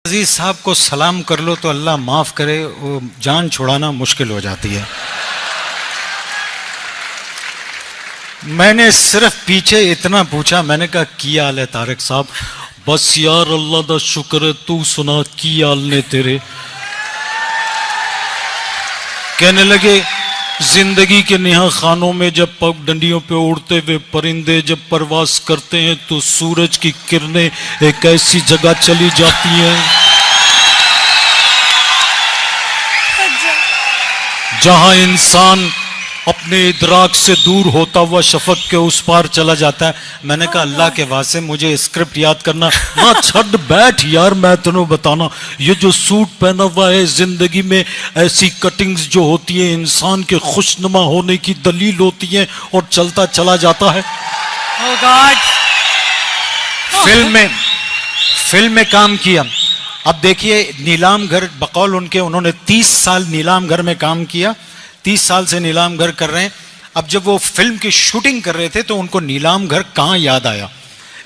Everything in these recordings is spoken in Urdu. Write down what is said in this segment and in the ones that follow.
عزیز صاحب کو سلام کر لو تو اللہ معاف کرے، وہ جان چھڑانا مشکل ہو جاتی ہے. میں نے صرف پیچھے اتنا پوچھا، میں نے کہا کی حال ہے طارق صاحب؟ بس یار اللہ دا شکر ہے، تو سنا کی حال نے تیرے؟ کہنے لگے زندگی کے نہا خانوں میں جب پگ ڈنڈیوں پہ اڑتے ہوئے پرندے جب پرواز کرتے ہیں تو سورج کی کرنیں ایک ایسی جگہ چلی جاتی ہیں جہاں انسان اپنے ادراک سے دور ہوتا ہوا شفق کے اس پار چلا جاتا ہے. میں نے کہا اللہ کے واسطے مجھے اسکرپٹ یاد کرنا نہ، چھڑ بیٹھ یار، میں تنوں بتانا یہ جو سوٹ پہنا ہوا ہے زندگی میں ایسی کٹنگز جو ہوتی ہیں انسان کے خوشنما ہونے کی دلیل ہوتی ہیں اور چلتا چلا جاتا ہے. فلم میں کام کیا. اب دیکھیے نیلام گھر بقول ان کے، انہوں نے 30 سال نیلام گھر میں کام کیا، 30 سال سے نیلام گھر کر رہے ہیں. اب جب وہ فلم کی شوٹنگ کر رہے تھے تو ان کو نیلام گھر کہاں یاد آیا.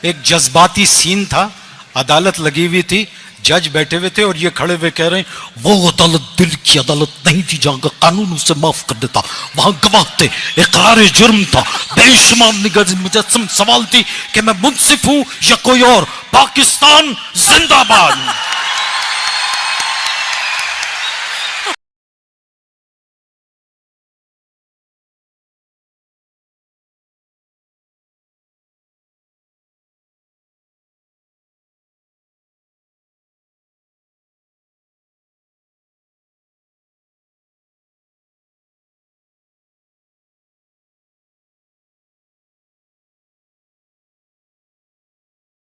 ایک جذباتی سین تھا، عدالت لگی ہوئی تھی، جج بیٹھے ہوئے تھے اور یہ کھڑے ہوئے کہہ رہے ہیں وہ عدالت دل کی عدالت نہیں تھی جہاں کا قانون اسے معاف کر دیتا، وہاں گواہ تھے، اقرار جرم تھا، بے شمار نگاہ مجسم سوال تھی کہ میں منصف ہوں یا کوئی اور. پاکستان زندہ باد.